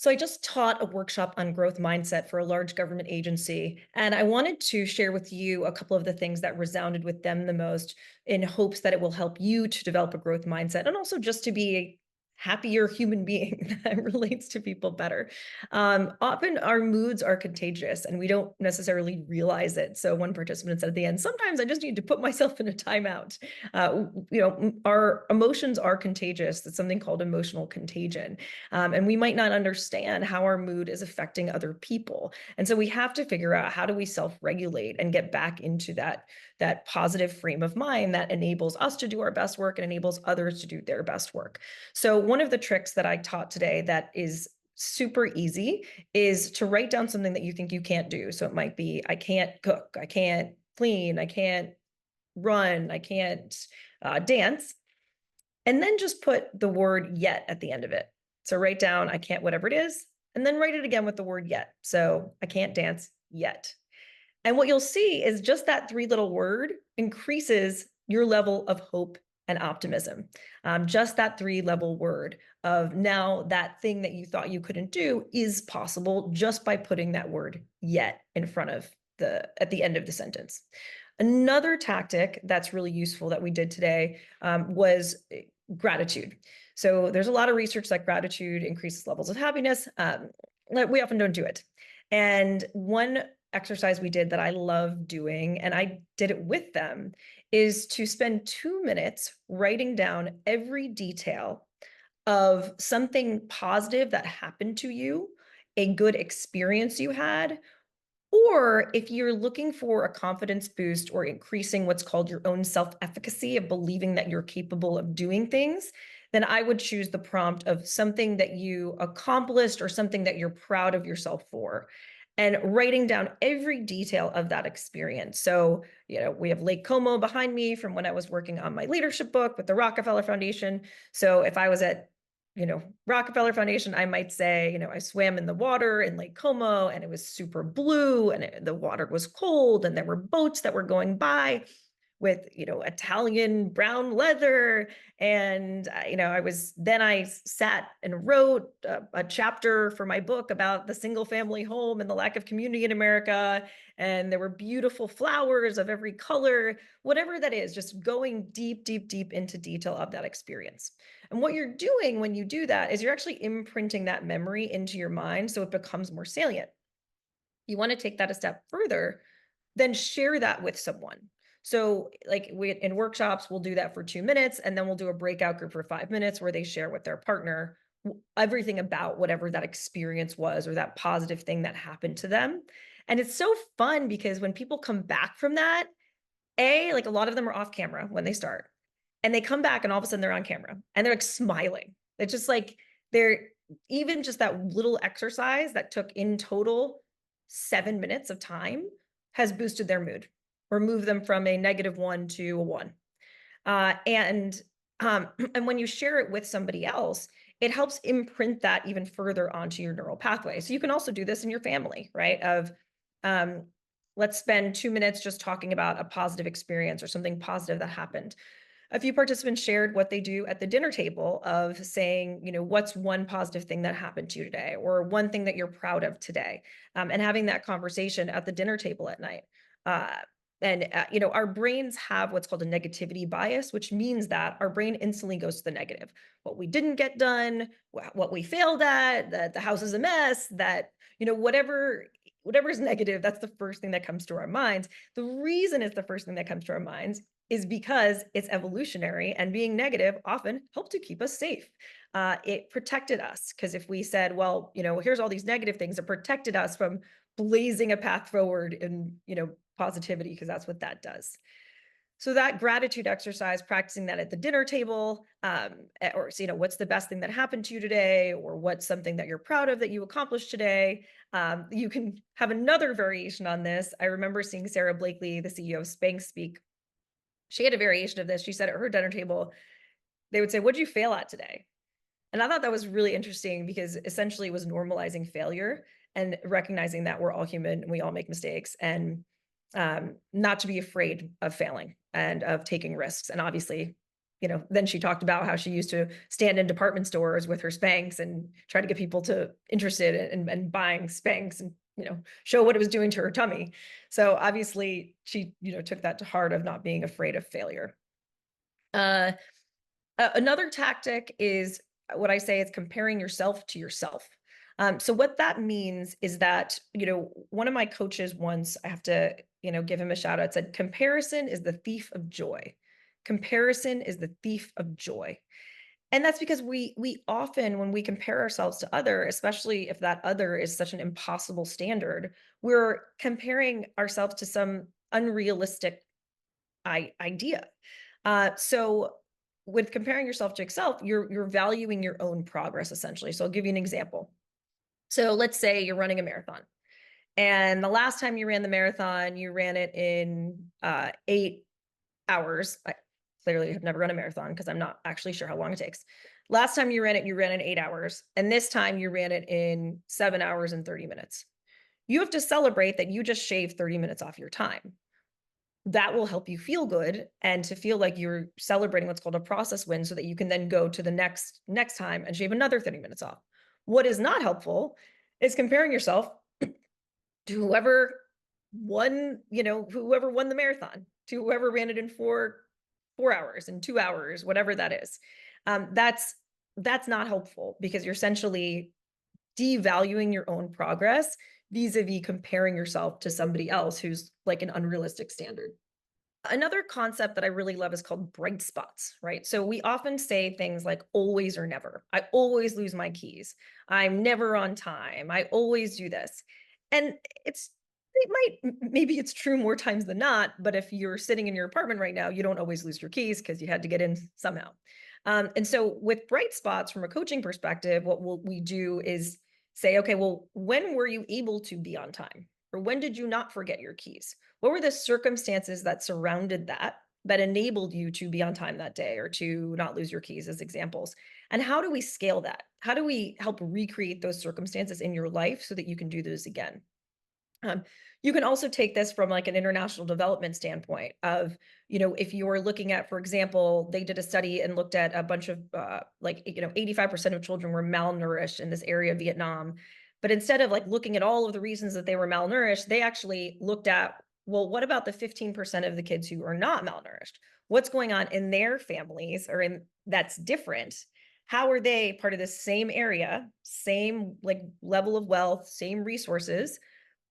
So I just taught a workshop on growth mindset for a large government agency, and I wanted to share with you a couple of the things that resounded with them the most in hopes that it will help you to develop a growth mindset and also just to be a happier human being that relates to people better. Often our moods are contagious and we don't necessarily realize it. So one participant said at the end, sometimes I just need to put myself in a timeout. Our emotions are contagious. It's something called emotional contagion. And we might not understand how our mood is affecting other people. And so we have to figure out how do we self-regulate and get back into that positive frame of mind that enables us to do our best work and enables others to do their best work. So one of the tricks that I taught today that is super easy is to write down something that you think you can't do. So it might be, I can't cook, I can't clean, I can't run, I can't dance, and then just put the word yet at the end of it. So write down, I can't, whatever it is, and then write it again with the word yet. So I can't dance yet. And what you'll see is just that three little word increases your level of hope and optimism. Just that three level word of now that thing that you thought you couldn't do is possible just by putting that word yet in front of at the end of the sentence. Another tactic that's really useful that we did today was gratitude. So there's a lot of research that gratitude increases levels of happiness. We often don't do it. And one exercise we did that I love doing, and I did it with them, is to spend 2 minutes writing down every detail of something positive that happened to you, a good experience you had, or if you're looking for a confidence boost or increasing what's called your own self-efficacy of believing that you're capable of doing things, then I would choose the prompt of something that you accomplished or something that you're proud of yourself for, and writing down every detail of that experience. So, we have Lake Como behind me from when I was working on my leadership book with the Rockefeller Foundation. So if I was at Rockefeller Foundation, I might say, I swam in the water in Lake Como and it was super blue and the water was cold and there were boats that were going by with, Italian brown leather. And, I sat and wrote a chapter for my book about the single family home and the lack of community in America. And there were beautiful flowers of every color, whatever that is, just going deep, deep, deep into detail of that experience. And what you're doing when you do that is you're actually imprinting that memory into your mind so it becomes more salient. You want to take that a step further, then share that with someone. So, like we in workshops, we'll do that for 2 minutes, and then we'll do a breakout group for 5 minutes where they share with their partner everything about whatever that experience was or that positive thing that happened to them. And it's so fun because when people come back from that, like a lot of them are off camera when they start, and they come back and all of a sudden they're on camera and they're like smiling. It's just like they're even just that little exercise that took in total 7 minutes of time has boosted their mood or moved them from a -1 to a 1. And and when you share it with somebody else, it helps imprint that even further onto your neural pathway. So you can also do this in your family, right? Um, let's spend 2 minutes just talking about a positive experience or something positive that happened. A few participants shared what they do at the dinner table of saying, what's one positive thing that happened to you today, or one thing that you're proud of today, and having that conversation at the dinner table at night. Uh, our brains have what's called a negativity bias, which means that our brain instantly goes to the negative. What we didn't get done, what we failed at, that the house is a mess, that, whatever is negative, that's the first thing that comes to our minds. The reason it's the first thing that comes to our minds is because it's evolutionary, and being negative often helped to keep us safe. It protected us because if we said, well, here's all these negative things, it protected us from blazing a path forward in, positivity, because that's what that does. So that gratitude exercise, practicing that at the dinner table, or what's the best thing that happened to you today, or what's something that you're proud of that you accomplished today. You can have another variation on this. I remember seeing Sarah Blakely, the CEO of Spanx, speak. She had a variation of this. She said at her dinner table, they would say, "What'd you fail at today?" And I thought that was really interesting because essentially it was normalizing failure and recognizing that we're all human and we all make mistakes, and not to be afraid of failing and of taking risks. And obviously, then she talked about how she used to stand in department stores with her Spanx and try to get people to interested in buying Spanx and, show what it was doing to her tummy. So obviously she, took that to heart of not being afraid of failure. Uh, Another tactic is what I say is comparing yourself to yourself. So what that means is that, one of my coaches once, I have to, give him a shout out, said, comparison is the thief of joy. Comparison is the thief of joy. And that's because we often, when we compare ourselves to other, especially if that other is such an impossible standard, we're comparing ourselves to some unrealistic idea. So with comparing yourself to yourself, you're valuing your own progress essentially. So I'll give you an example. So let's say you're running a marathon, and the last time you ran the marathon, you ran it in 8 hours. I clearly have never run a marathon because I'm not actually sure how long it takes. Last time you ran it, you ran in 8 hours, and this time you ran it in 7 hours and 30 minutes. You have to celebrate that you just shaved 30 minutes off your time. That will help you feel good and to feel like you're celebrating what's called a process win so that you can then go to the next time and shave another 30 minutes off. What is not helpful is comparing yourself to whoever won the marathon, to whoever ran it in 4 hours and 2 hours, whatever that is. That's not helpful because you're essentially devaluing your own progress vis-a-vis comparing yourself to somebody else who's like an unrealistic standard. Another concept that I really love is called bright spots, right? So we often say things like always or never. I always lose my keys. I'm never on time. I always do this. And maybe it's true more times than not, but if you're sitting in your apartment right now, you don't always lose your keys because you had to get in somehow. And so with bright spots from a coaching perspective, what we do is say, okay, well, when were you able to be on time? Or when did you not forget your keys? What were the circumstances that surrounded that enabled you to be on time that day or to not lose your keys as examples? And how do we scale that? How do we help recreate those circumstances in your life so that you can do those again? You can also take this from like an international development standpoint of, if you were looking at, for example, they did a study and looked at a bunch of 85% of children were malnourished in this area of Vietnam. But instead of like looking at all of the reasons that they were malnourished, they actually looked at, well, what about the 15% of the kids who are not malnourished? What's going on in their families or in that's different? How are they part of the same area, same like level of wealth, same resources?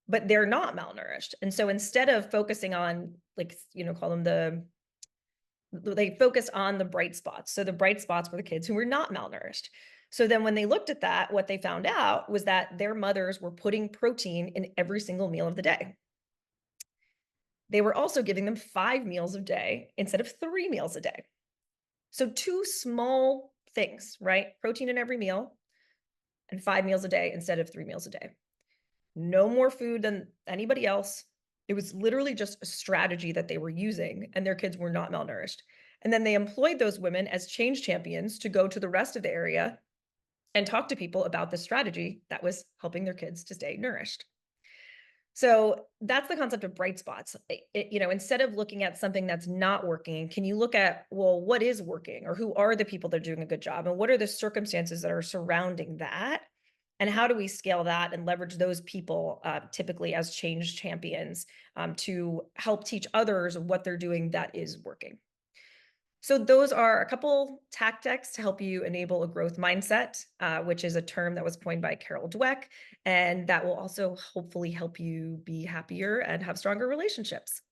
But they're not malnourished. And so instead of focusing on like, call them they focus on the bright spots. So the bright spots were the kids who were not malnourished. So then when they looked at that, what they found out was that their mothers were putting protein in every single meal of the day. They were also giving them 5 meals a day instead of 3 meals a day. So 2 small things, right? Protein in every meal and 5 meals a day instead of 3 meals a day. No more food than anybody else. It was literally just a strategy that they were using, and their kids were not malnourished. And then they employed those women as change champions to go to the rest of the area and talk to people about the strategy that was helping their kids to stay nourished. So that's the concept of bright spots. Instead of looking at something that's not working, can you look at, well, what is working, or who are the people that are doing a good job, and what are the circumstances that are surrounding that? And how do we scale that and leverage those people typically as change champions to help teach others what they're doing that is working? So those are a couple tactics to help you enable a growth mindset, which is a term that was coined by Carol Dweck, and that will also hopefully help you be happier and have stronger relationships.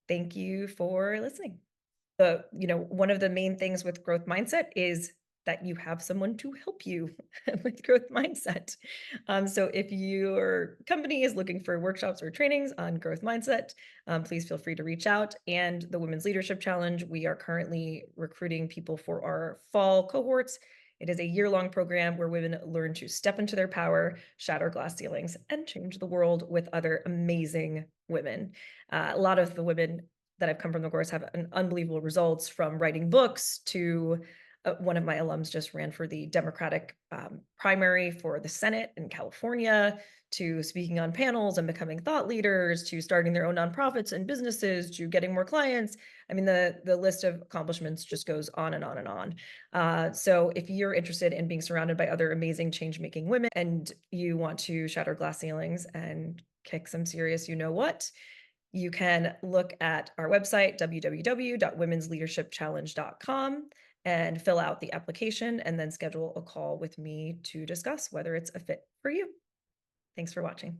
Thank you for listening. One of the main things with growth mindset is that you have someone to help you with growth mindset. So if your company is looking for workshops or trainings on growth mindset, please feel free to reach out. And the Women's Leadership Challenge, we are currently recruiting people for our fall cohorts. It is a year-long program where women learn to step into their power, shatter glass ceilings, and change the world with other amazing women. A lot of the women that have come from the course have an unbelievable results, from writing books to One of my alums just ran for the Democratic primary for the Senate in California, to speaking on panels and becoming thought leaders, to starting their own nonprofits and businesses, to getting more clients. I mean, the list of accomplishments just goes on and on and on. So if you're interested in being surrounded by other amazing change making women and you want to shatter glass ceilings and kick some serious you know what, you can look at our website, www.womensleadershipchallenge.com, and fill out the application and then schedule a call with me to discuss whether it's a fit for you. Thanks for watching.